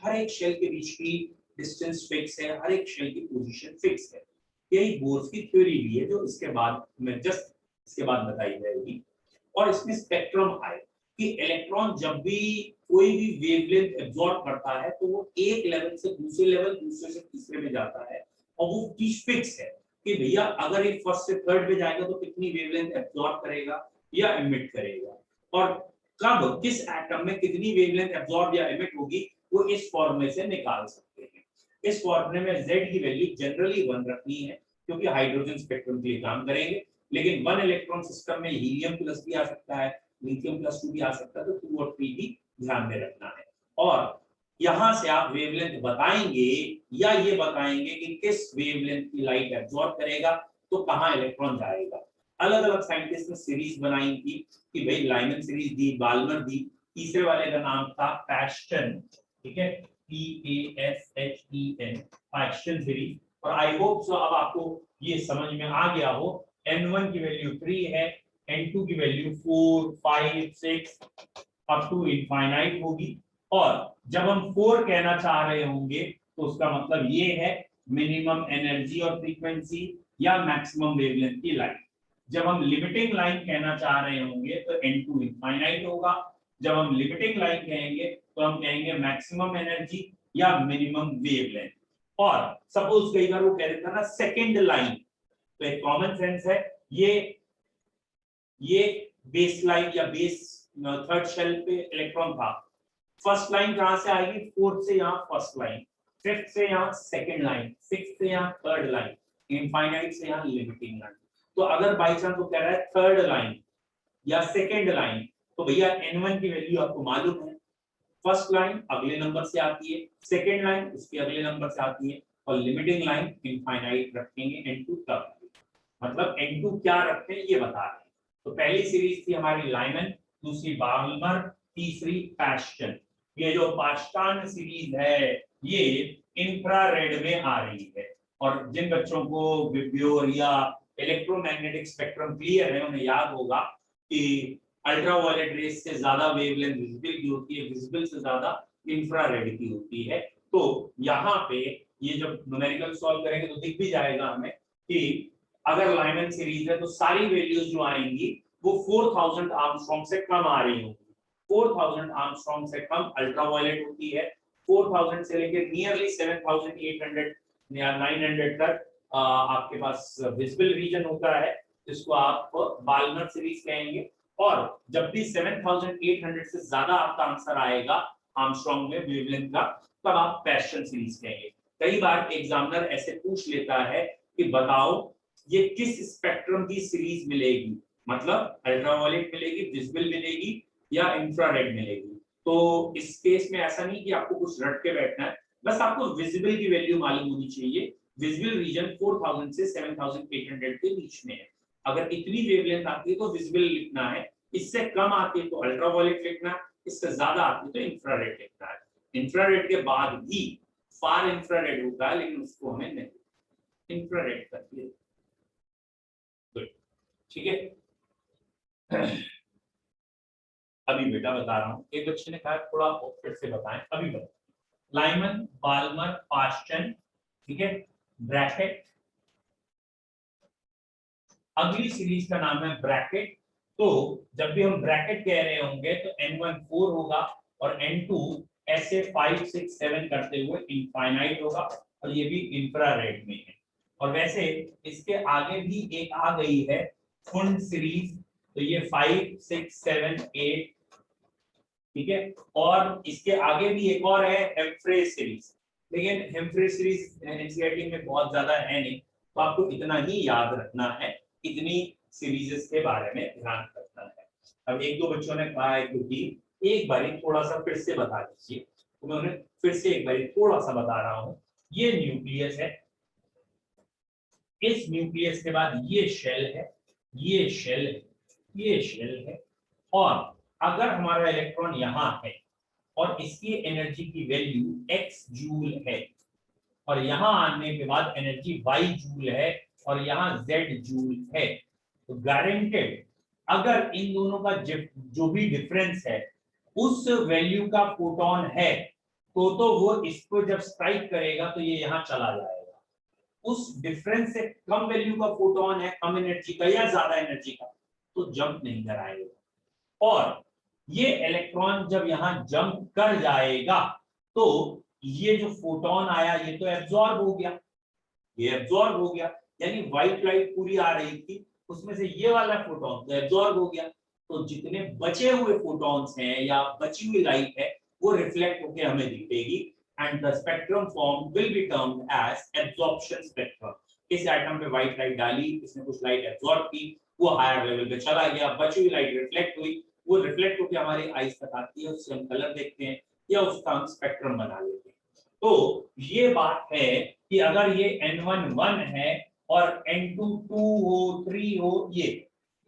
हर एक शेल के बीच की डिस्टेंस फिक्स है, हर एक शेल की पोजीशन फिक्स है। यही बोर्स की थ्योरी भी है जो इसके बाद मैं जस्ट इसके बाद बताई जाएगी। और इसमें स्पेक्ट्रम है कि इलेक्ट्रॉन जब भी कोई भी वेवलेंथ एब्जॉर्ब करता है तो वो एक लेवल से दूसरे लेवल, दूसरे से तीसरे में जाता है, और वो चीज फिक्स है कि भैया अगर ये फर्स्ट से थर्ड में जाएगा तो कितनी वेवलेंथ एब्जॉर्ब करेगा या एमिट करेगा, और कब किस एटम में कितनी वेवलेंथ एब्जॉर्ब या एमिट होगी, वो इस फॉर्मूले से निकाल सकते हैं। इस फॉर्मूले में Z की वैल्यू जनरली 1 रखनी है क्योंकि हाइड्रोजन स्पेक्ट्रम के लिए काम करेंगे, लेकिन 1 इलेक्ट्रॉन सिस्टम में हीलियम प्लस भी आ सकता है, लिथियम प्लस 2 भी आ सकता है, तो 2 और 3 भी ध्यान में रखना है। और यहां से आप वेवलेंथ बताएंगे या ये बताएंगे कि किस वेवलेंथ की लाइट एब्जॉर्ब करेगा तो कहां इलेक्ट्रॉन जाएगा। अलग अलग साइंटिस्ट ने सीरीज बनाई थी कि भाई लाइमन सीरीज दी, बाल्मर दी, तीसरे वाले का नाम था पैस्टन, ठीक है, PASHEN, पैस्टन सीरीज। और आई होप सो अब आपको ये समझ में आ गया हो, N1 की वैल्यू 3 है, N2 की वैल्यू 4, 5, 6 अप टू इनफाइनाइट होगी। और जब हम 4 कहना चाह रहे होंगे तो उसका मतलब ये है मिनिमम एनर्जी और फ्रीक्वेंसी या मैक्सिमम वेवलेंथ की लाइन। जब हम लिमिटिंग लाइन कहना चाह रहे होंगे तो N2 इनफाइनाइट होगा। जब हम लिमिटिंग लाइन कहेंगे तो हम कहेंगे मैक्सिमम एनर्जी या मिनिमम वेवलेंथ। और सपोज कई बार वो कह देता ना सेकंड लाइन, तो एक कॉमन सेंस है, ये बेस लाइन या बेस थर्ड शेल पे इलेक्ट्रॉन था, फर्स्ट लाइन कहां से आएगी, फोर्थ से यहाँ फर्स्ट लाइन, फिफ्थ से यहाँ सेकंड लाइन, सिक्स्थ से यहाँ थर्ड लाइन, इनफाइनाइट से यहाँ लिमिटिंग लाइन। तो अगर बाई चांस वो कह रहा है थर्ड लाइन या सेकंड लाइन, तो भैया N1 की वैल्यू आपको मालूम है, फर्स्ट लाइन अगले नंबर से आती है, सेकंड लाइन उसके अगले नंबर से आती है, और लिमिटिंग लाइन इनफाइनाइट रखेंगे N2 तक। मतलब N2 क्या रखते हैं ये बता रहे हैं। तो पहली सीरीज थी हमारी लाइमन, दूसरी बाल्मर, तीसरी पैस्टन। ये जो पास्टान सीरीज है ये इंफ्रारेड में आ रही है। और जिन बच्चों को विब्योर या इलेक्ट्रोमैग्नेटिक स्पेक्ट्रम क्लियर है उन्हें याद होगा कि अल्ट्रावायलेट रेस से ज्यादा वेवलेंथ विजिबल की होती है, विजिबल से ज्यादा इंफ्रारेड की होती है। तो यहाँ पे ये जब न्यूमेरिकल सॉल्व करेंगे तो दिख भी जाएगा हमें कि अगर लाइमन सीरीज है तो सारी वैल्यूज जो आएंगी वो 4000 आर्मस्ट्रॉन्ग से कम आ रही होंगी। 4000 आर्मस्ट्रॉन्ग से कम अल्ट्रावायलेट होती है। 4000 से लेकर नियरली 7800 या 900 तक आपके पास विजिबल रीजन होता है, जिसको आप बाल्मर सीरीज कहेंगे। और जब भी 7800 से ज्यादा आपका आंसर आएगा आर्मस्ट्रॉन्ग में वेवलेंथ का, तब आप पेस्टल सीरीज कहेंगे। कई बार एग्जामिनर ऐसे पूछ लेता है कि बताओ ये किस स्पेक्ट्रम की सीरीज मिलेगी, मतलब अल्ट्रावायलेट मिलेगी, विजिबल मिलेगी या इंफ्रारेड मिलेगी। तो इस केस में ऐसा नहीं कि आपको कुछ रट के बैठना है, बस आपको विजिबल की वैल्यू मालूम होनी चाहिए। विजिबल रीजन 4000 से 7800 के बीच में है। अगर इतनी वेवलेंथ आती है तो विजिबल लिखना है, इससे कम आती है तो अल्ट्रावायलेट लिखना है, इससे ज्यादा आती है तो इंफ्रारेड लिखना है। इंफ्रारेड के बाद भी फार इंफ्रारेड होता है, लेकिन उसको हमें नहीं इंफ्रारेड करती है। ठीक है। अभी बेटा बता रहा हूँ, एक बच्चे ने कहा थोड़ा फिर से बताएं, अभी बताएं। लाइमन, बाल्मर, पास्टन, ठीक है, ब्रैकेट। अगली सीरीज का नाम है ब्रैकेट। तो जब भी हम ब्रैकेट कह रहे होंगे तो n1 4 होगा और n2 ऐसे 5 6 7 करते हुए इनफाइनाइट होगा, और ये भी इंफ्रारेड में है। और वैसे इसके आगे भी एक आ गई है फुंड सीरीज, तो ये 5 6 7 8, ठीक है। और इसके आगे भी एक और है हेम्फ्रे सीरीज, लेकिन हेम्फ्रे सीरीज एनसीईआरटी में बहुत ज्यादा है नहीं, तो आपको इतना ही याद रखना है, इतनी सीरीजेस के बारे में ध्यान रखना है। अब एक दो बच्चों ने कहा है क्योंकि एक बार थोड़ा सा फिर से बता दीजिए, तो मैं उन्हें फिर से एक बार थोड़ा सा बता रहा हूँ। ये न्यूक्लियस है, इस न्यूक्लियस के बाद ये शेल है, ये शेल है, ये शेल है। और अगर हमारा इलेक्ट्रॉन यहाँ है और इसकी एनर्जी की वैल्यू x जूल है, और यहाँ आने के बाद एनर्जी y जूल है और यहाँ z जूल है, तो गारंटेड अगर इन दोनों का जो भी डिफरेंस है उस वैल्यू का फोटोन है, तो वो इसको जब स्ट्राइक करेगा तो ये यहाँ चला जाएगा। उस डिफरेंस से कम वैल्यू का फोटोन है, कम एनर्जी का या ज्यादा एनर्जी का, तो जंप नहीं कराएगा। और ये इलेक्ट्रॉन जब यहां जंप कर जाएगा तो ये जो फोटोन आया ये तो एब्जॉर्ब हो गया, ये एब्जॉर्ब हो गया, यानी व्हाइट लाइट पूरी आ रही थी, उसमें से ये वाला फोटोन तो एब्जॉर्ब हो गया। तो जितने बचे हुए फोटॉन्स हैं या बची हुई लाइट है वो रिफ्लेक्ट होकर हमें दिखेगी, and the spectrum form will be termed as absorption spectrum. इस एटम पे व्हाइट लाइट डाली, इसने कुछ लाइट एब्जॉर्ब की, वो हायर लेवल पे चला गया, बची हुई लाइट रिफ्लेक्ट हुई, वो रिफ्लेक्ट होकर हमारी आईज तक आती है, उससे हम कलर देखते हैं या उसका हम स्पेक्ट्रम बना लेते हैं। तो ये बात है कि अगर ये n1 1 है और n2 2 हो 3 हो, ये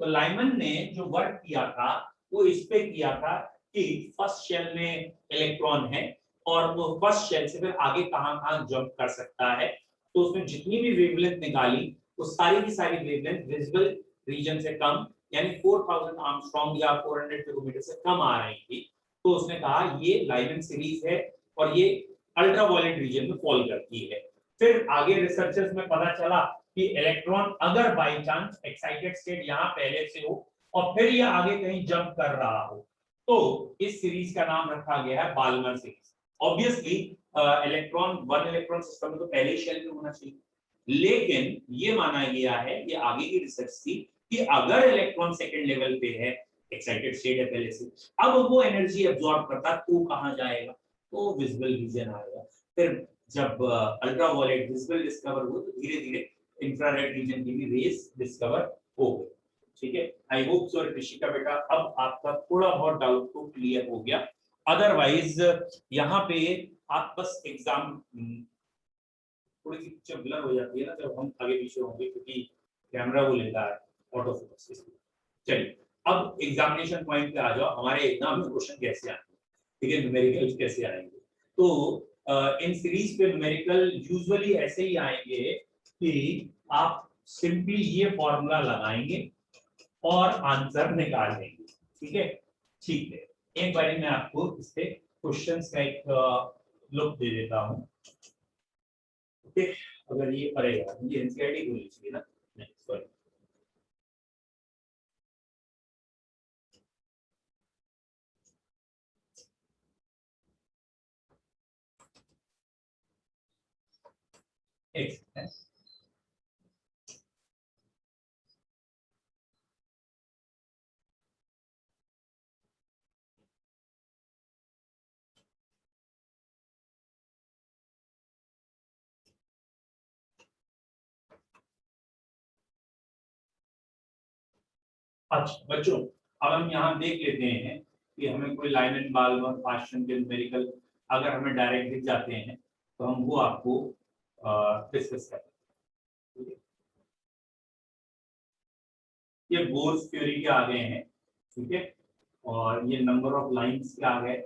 तो लाइमन ने जो वर्क किया था वो इस पे किया था कि फर्स्ट शेल में इलेक्ट्रॉन है और वो फर्स्ट शेल से फिर आगे कहां-कहां जंप कर सकता है, तो उसने जितनी भी वेवलेंथ निकाली वो सारी की सारी वेवलेंथ विजिबल रीजन से कम, यानी 4000 आर्मस्ट्रॉन्ग या 400 किलोमीटर से कम आ रही थी। तो उसने कहा ये लाइमन सीरीज है और ये अल्ट्रावायलेट रीजन में फॉल करती है। फिर आगे रिसर्चर्स में पता चला कि इलेक्ट्रॉन अगर बाय चांस एक्साइटेड स्टेट यहाँ पहले से हो और फिर ये आगे कहीं जंप कर रहा हो, तो इस सीरीज का नाम रखा गया है Balmer series. Obviously electron one electron system में तो पहले ही शेल में होना चाहिए, लेकिन ये माना गया है, ये आगे की रिसर्च थी कि अगर इलेक्ट्रॉन सेकंड लेवल पे है, एक्साइटेड स्टेट है पहले से, अब वो एनर्जी एब्जॉर्ब करता तो कहां जाएगा, तो विजिबल रीजन आएगा। फिर जब अल्ट्रावायलेट विजिबल डिस्कवर हुआ तो धीरे धीरे इंफ्रारेड रीजन की भी रेस डिस्कवर हो गई। ठीक है, आई होप सो ऋषिका बेटा अब आपका थोड़ा बहुत डाउट तो क्लियर हो गया। अदरवाइज यहाँ पे आप बस एग्जाम थोड़ी सी पिक्चर ब्लर हो जाती है ना जब हम आगे पीछे होंगे, क्योंकि कैमरा वो लेता है ऑटो फोकस। चलिए अब एग्जामिनेशन पॉइंट पे आ जाओ, हमारे एग्जाम में क्वेश्चन कैसे आएंगे, ठीक है, न्यूमेरिकल कैसे आएंगे। तो इन सीरीज पे न्यूमेरिकल यूजुअली ऐसे ही आएंगे कि आप सिंपली ये फॉर्मूला लगाएंगे और आंसर निकाल लेंगे। ठीक है, ठीक है, एक बार मैं आपको इस पे क्वेश्चंस का एक लुक दे देता हूं। ओके, अगर ये पड़ेगा ये एनसीईआरटी होनी चाहिए ना, नहीं सॉरी, x है। अच्छा बच्चों, अब हम यहाँ देख लेते हैं कि हमें कोई लाइनमैन बाल्मर फास्टन के न्यूमेरिकल अगर हमें डायरेक्ट दिख जाते हैं तो हम वो आपको डिस्कस करें। ठीक है, ये बोर्स थ्योरी के आ गए हैं। ठीक है, और ये नंबर ऑफ लाइंस के आ गए,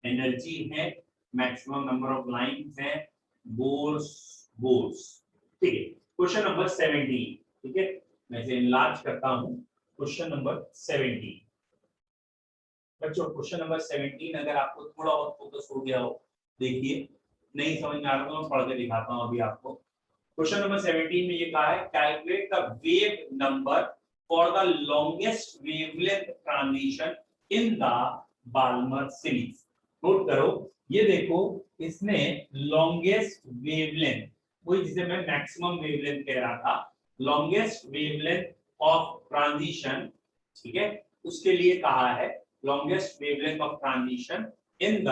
एनर्जी है, मैक्सिमम नंबर ऑफ लाइंस है, बोर्स बोर्स। ठीक है, क्वेश्चन नंबर 17। ठीक है, मैं इसे इनलार्ज करता हूं। क्वेश्चन नंबर 17 बच्चों, क्वेश्चन नंबर 17 अगर आपको थोड़ा और फोकस हो गया हो, देखिए नहीं समझ में आ रहा तो मैं पढ़ के दिखाता हूं अभी आपको। क्वेश्चन नंबर 17 में ये कहा है, calculate the wave number for the longest wavelength transition in the Balmer series. Note करो, ये देखो इसने लॉन्गेस्ट वेवलेंथ, वही जिसे मैं मैक्सिमम वेवलेंथ कह रहा था, लॉन्गेस्ट वेवलेंथ ऑफ ट्रांजिशन, ठीक है, उसके लिए कहा है longest wavelength of transition in the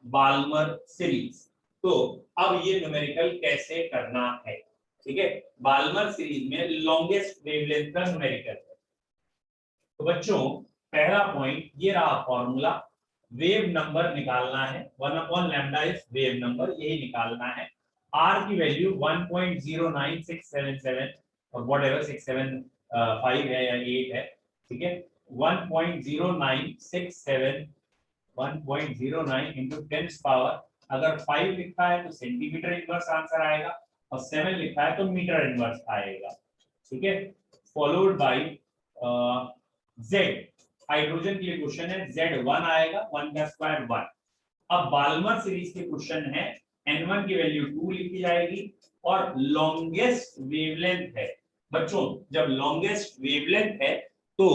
Balmer series. तो अब ये न्यूमेरिकल कैसे करना है? ठीक है, बाल्मर सीरीज में लॉन्गेस्ट वेवलेंथ का न्यूमेरिकल है। तो बच्चों पहला पॉइंट ये रहा फॉर्मूला, वेव नंबर निकालना है, 1/लैम्डा इज वेव नंबर, यही निकालना है। आर की वैल्यू 1.09677 और व्हाटएवर 675 है या 8 है। ठीक है, 1.0967 1.09 into 10 पावर, अगर 5 लिखा है तो सेंटीमीटर इनवर्स आंसर आएगा और 7 लिखा है तो मीटर इनवर्स आएगा। ठीक है, फॉलोड बाय z, हाइड्रोजन के लिए क्वेश्चन है, z1 आएगा, 1 का स्क्वायर 1। अब बाल्मर सीरीज के क्वेश्चन है, n1 की वैल्यू 2 लिखी जाएगी और लॉन्गेस्ट वेवलेंथ है। बच्चों जब लॉन्गेस्ट वेवलेंथ है तो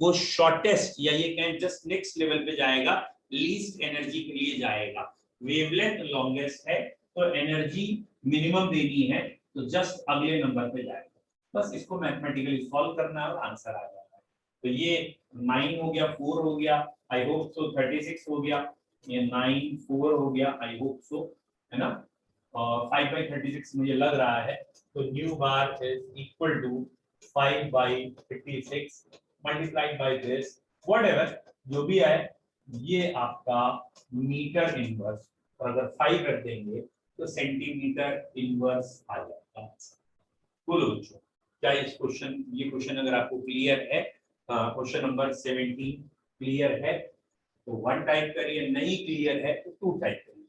वो शॉर्टेस्ट या ये कहें जस्ट नेक्स्ट लेवल पे जाएगा, लीस्ट एनर्जी के लिए जाएगा। वेवलेंथ लॉन्गेस्ट है तो एनर्जी मिनिमम देनी है तो जस्ट अगले नंबर पे जाएगा। बस इसको मैथमेटिकली सॉल्व करना है और आंसर आ जाएगा। तो ये 9 हो गया, 4 हो गया, आई होप सो 36 हो गया, ये 9 4 हो गया, आई होप सो, है ना। 5/36 मुझे लग रहा है, तो nu bar is equal to 5/36 multiplied by this, whatever जो भी है, ये आपका मीटर इनवर्स, और अगर 5 कर देंगे तो सेंटीमीटर इनवर्स आ जाएगा। बोलो बच्चों, क्या इस क्वेश्चन, ये क्वेश्चन अगर आपको क्लियर है, क्वेश्चन नंबर 17 क्लियर है तो 1 टाइप करिए, नहीं क्लियर है तो 2 टाइप करिए।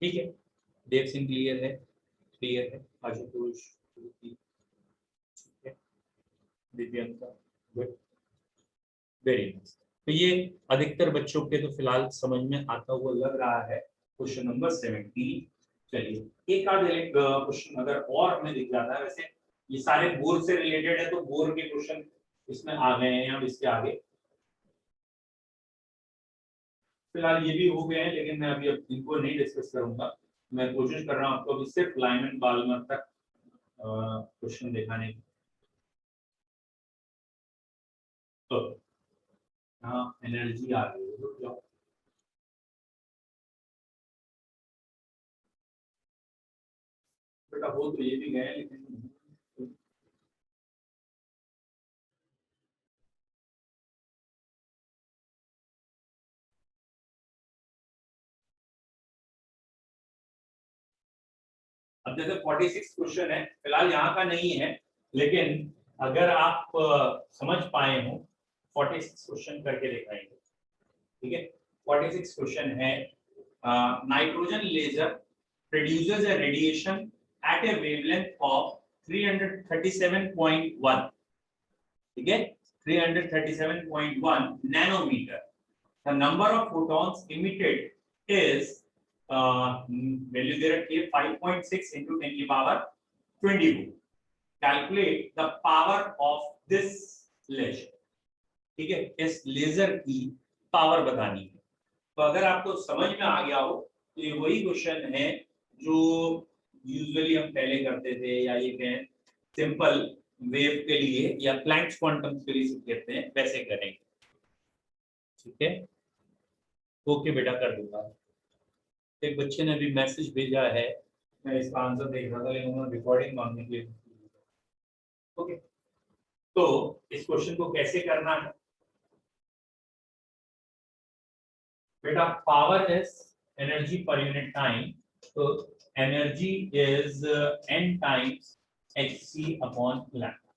ठीक है, देव सिंह क्लियर है, क्लियर है, Ashutosh, Divyanka, good, very nice. तो ये अधिकतर बच्चों के तो फिलहाल समझ में आता हुआ लग रहा है क्वेश्चन नंबर 17। चलिए एक आध क्वेश्चन अगर और हमें दिख जाता है, वैसे ये सारे बोर से रिलेटेड है तो बोर के क्वेश्चन इसमें आ गए हैं, अब इसके आगे फिलहाल ये भी हो गए हैं, लेकिन मैं अभी अब इनको नहीं डिस्कस करूंगा। मैं कोशिश कर रहा हूं आपको अभी सिर्फ लाइनमैन बाल्मर तक क्वेश्चन दिखाने की। तो हाँ एनर्जी आ रही है, रुक जाओ। बेटा हो तो ये भी गए, लेकिन अब जैसे 46 क्वेश्चन है, फिलहाल यहाँ का नहीं है, लेकिन अगर आप समझ पाए हो 46 क्वेश्चन करके दिखाएंगे। ठीक है, 46 क्वेश्चन है, nitrogen laser produces a radiation at a wavelength of 337.1, ठीक है, 337.1 nanometre. The number of photons emitted is value दे रखी है 5.6 into 10 की power 22। Calculate the power of this laser. ठीक है, इस लेजर की पावर बतानी है। तो अगर आपको समझ में आ गया हो तो ये वही क्वेश्चन है जो यूजुअली हम पहले करते थे, या ये कहें सिंपल वेव के लिए या प्लैंक्स क्वांटम के लिए कहते हैं, वैसे करेंगे। ठीक है, ओके बेटा, कर दूंगा। एक बच्चे ने अभी मैसेज भेजा है, मैं इसका आंसर देख रहा था लेकिन उन्होंने रिकॉर्डिंग मांगने के लिए। ओके, तो इस क्वेश्चन को कैसे करना है बेटा? Power is energy per unit time, तो energy is n times hc upon lambda,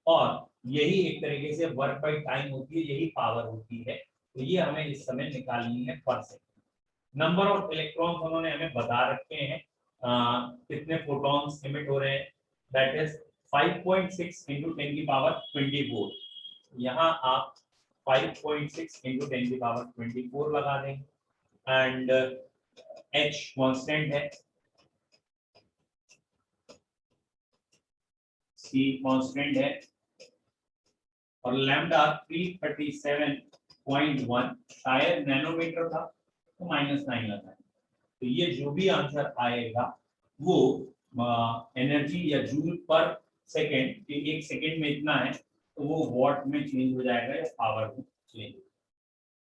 और यही एक तरीके से वर्क बाय टाइम होती है, यही पावर होती है। तो ये हमें इस समय निकालनी है पर सेकंड। नंबर ऑफ इलेक्ट्रॉन्स उन्होंने हमें बता रखे हैं, कितने फोटॉन्स एमिट हो रहे हैं, दैट इज 5.6 into 10 की पावर 24। यहाँ आप 5.6 into 10 की पावर 24 लगा देंगे, एंड h कांस्टेंट है, c कांस्टेंट है, और लैम्डा 337.1 शायद नैनोमीटर था, तो -9 लगा है। तो ये जो भी आंसर आएगा वो एनर्जी या जूल पर सेकेंड, एक सेकेंड में इतना है तो वो वॉट में चेंज हो जाएगा या पावर में चेंज,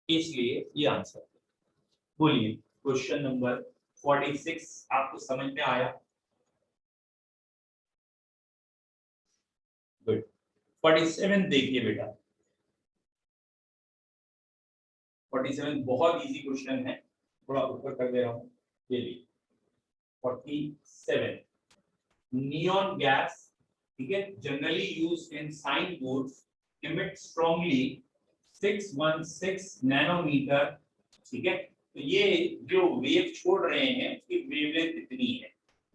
इसलिए ये आंसर। बोलिए, क्वेश्चन नंबर 46 आपको समझ में आया? गुड। 47 देखिए बेटा, 47 बहुत इजी क्वेश्चन है, थोड़ा ऊपर कर दे रहा हूँ। ये लीजिए 47, नियॉन गैस, ठीक है, generally used in sign boards, emit strongly 616 nanometre. ठीक है, तो ये जो वेव छोड़ रहे हैं उसकी वेवलेंथ कितनी है?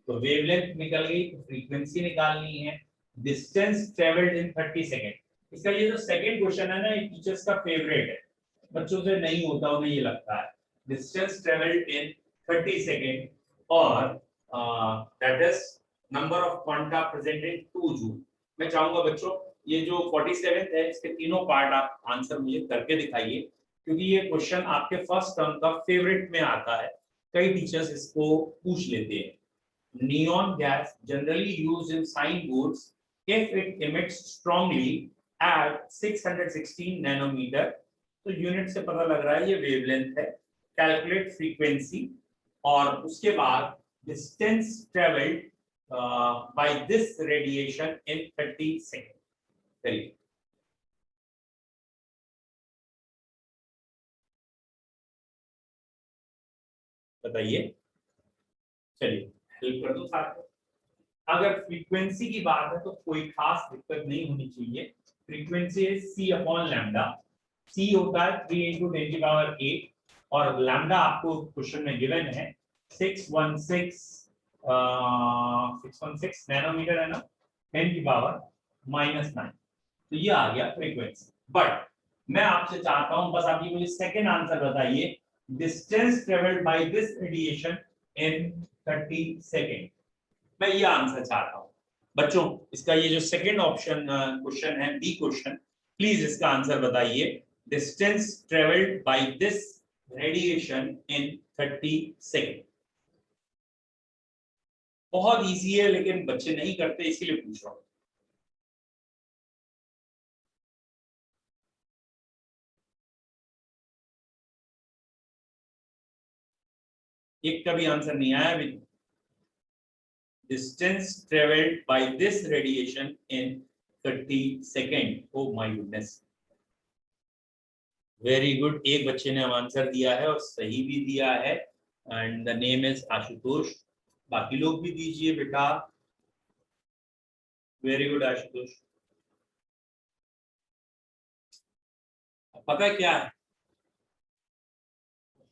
तो वेवलेंथ निकल गई, तो फ्रीक्वेंसी निकालनी है। Distance travelled in 30 second. इसका ये जो सेकंड क्वेश्चन है ना, ये टीचर्स का फेवरेट है, बच्चों से नहीं होता, उन्हें ये लगता है। डिस्टेंस ट्रेवल्ड इन 30 सेकंड, और that is number of quanta present in 2 joule. मैं चाहूंगा बच्चों, ये जो 47 है इसके तीनों पार्ट आप आंसर मुझे करके दिखाइए, क्योंकि ये क्वेश्चन आपके फर्स्ट टर्म का फेवरेट में आता है, कई टीचर्स इसको पूछ लेते हैं। Neon gas generally used in signboards if it emits strongly at 616 nanometer। तो यूनिट से पता लग रहा है ये वेवलेंथ है। कैलकुलेट फ्रीक्वेंसी, और उसके बाद distance travelled by this radiation in 30 seconds। करिए, बताइए, चलिए हेल्प कर दो साथ में। अगर फ्रीक्वेंसी की बात है तो कोई खास दिक्कत नहीं होनी चाहिए। फ्रीक्वेंसी है c अपॉन लैम्डा, c होता है 3 into 10 की पावर 8, और लैम्डा आपको क्वेश्चन में गिवन है 616 नैनोमीटर है ना, 10 की पावर -9। तो ये आ गया फ्रीक्वेंसी। बट मैं आपसे चाहता हूं बस आप ये मुझे सेकंड आंसर बताइए, distance travelled by this radiation in 30 second. मैं ये आंसर चाहता हूं बच्चों। इसका ये जो सेकंड ऑप्शन क्वेश्चन है, बी क्वेश्चन, प्लीज इसका आंसर बताइए। Distance travelled by this radiation in 30 second. बहुत इजी है लेकिन बच्चे नहीं करते, इसीलिए पूछ रहा हूं। एक का भी आंसर नहीं आया अभी। Distance traveled by this radiation in 30 seconds। Oh my goodness, very good। एक बच्चे ने आंसर दिया है और सही भी दिया है, and the name is Ashutosh. बाकी लोग भी दीजिए बेटा। Very good Ashutosh. पता क्या है,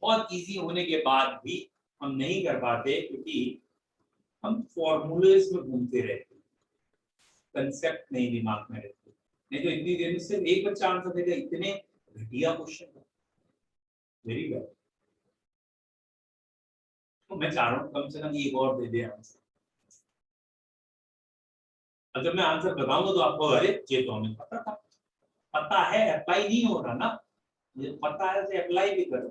बहुत इजी होने के बाद भी हम नहीं कर पाते, क्योंकि हम फॉर्मूलेस में घूमते रहते, कंसेप्ट नहीं दिमाग में रहते। नहीं तो इतनी देर में सिर्फ एक बच्चा आंसर देगा, इतने घटिया क्वेश्चन। Very good. तो मैं चाह रहा हूँ कम से कम एक और दे दे आंसर। अगर मैं आंसर बताऊंगा तो आपको अरे ये तो हमें पता था। पता है, अप्लाई नहीं हो रहा ना, ये पता है तो अप्लाई भी करो।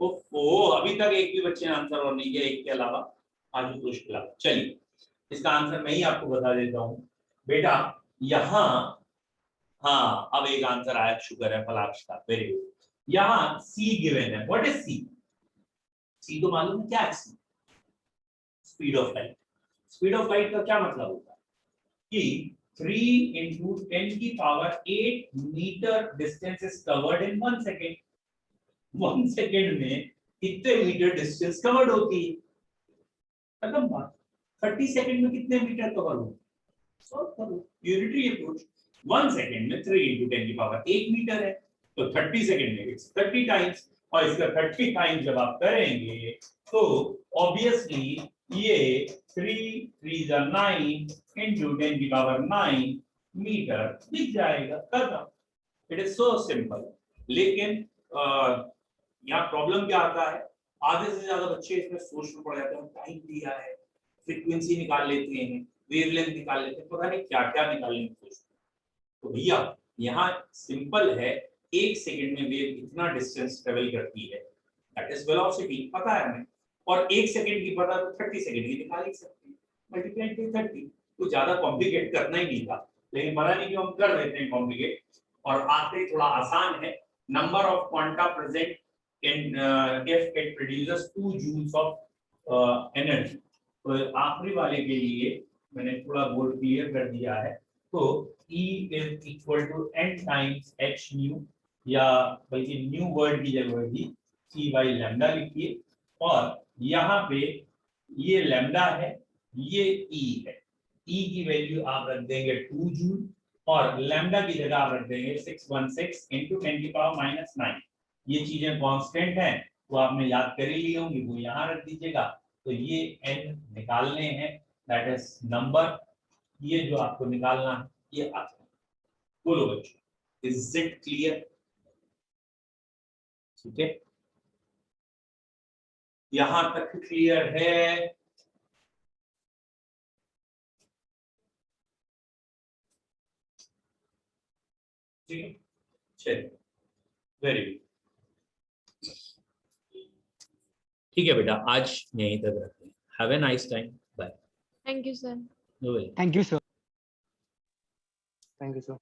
अभी तक एक भी बच्चे ने आंसर और नहीं किया, एक के अलावा आशुतोष के अलावा। चलिए इसका आंसर मैं ही आपको बता देता हूँ बेटा। यहाँ हाँ अब एक आंसर आया, शुक्र है पलाश का, वेरी गुड। यहाँ सी गिवन है। What is C? सी तो मालूम है क्या है? C speed of light. Speed of light का क्या मतलब होता है कि 3 into 10 की power 8 metre distance is covered in 1 second. 1 second में कितने मीटर डिस्टेंस कवर्ड होती है? खत्म बात। 30 सेकेंड में कितने मीटर कवर होते? सॉल्व करो, यूनिटरी अप्रोच। 1 सेकेंड में 3 into 10 की पावर 8 मीटर है, तो 30 सेकेंड में 30 टाइम्स, और इसका 30 टाइम्स जब आप करेंगे तो ऑब्वियसली ये 3 3 9 into 10 की पावर 9 मीटर दिख जाएगा। खत्म। It is so simple. लेकिन यहाँ प्रॉब्लम क्या आता है, आधे से ज्यादा बच्चे इसमें सोच में पड़ जाते हैं, टाइम दिया है, फ्रीक्वेंसी निकाल लेते हैं, वेवलेंथ निकाल लेते हैं, पता नहीं क्या क्या निकालने की कोशिश। तो भैया यहाँ सिंपल है, 1 सेकंड में वेव इतना डिस्टेंस ट्रेवल करती है, दैट इज वेलोसिटी, पता है हमें। और 1 सेकंड की पता तो 30 सेकंड की निकाल ही सकते हैं, मल्टीप्लाई बाय 30। तो ज्यादा कॉम्प्लिकेट करना ही नहीं था, लेकिन पता नहीं क्यों हम कर देते हैं कॉम्प्लिकेट। और आखिरी थोड़ा आसान है, number of quanta present in if it produces 2 joules of energy. तो आखिरी वाले के लिए मैंने थोड़ा बोर्ड क्लियर कर दिया है। तो E is equal to n times h nu, या बल्कि न्यू वर्ड की जगह भी C by lambda लिखिए। और यहाँ पे ये लैम्डा है, ये E है। E की वैल्यू आप रख देंगे 2 जूल, और लैम्डा की जगह आप रख देंगे 616 into 10 की पावर -9। ये चीजें कांस्टेंट हैं, वो आपने याद कर ही ली होंगी, वो यहाँ रख दीजिएगा। तो ये n निकालने हैं, दैट इज नंबर, ये जो आपको निकालना है ये आता है। बोलो बच्चों, इज इट क्लियर? ठीक है, यहां तक क्लियर है? ठीक है, चलिए, वेरी गुड। ठीक है बेटा, आज यहीं तक रखते हैं। Have a nice time, bye. Thank you, sir. No welcome. Thank you, sir. Thank you, sir.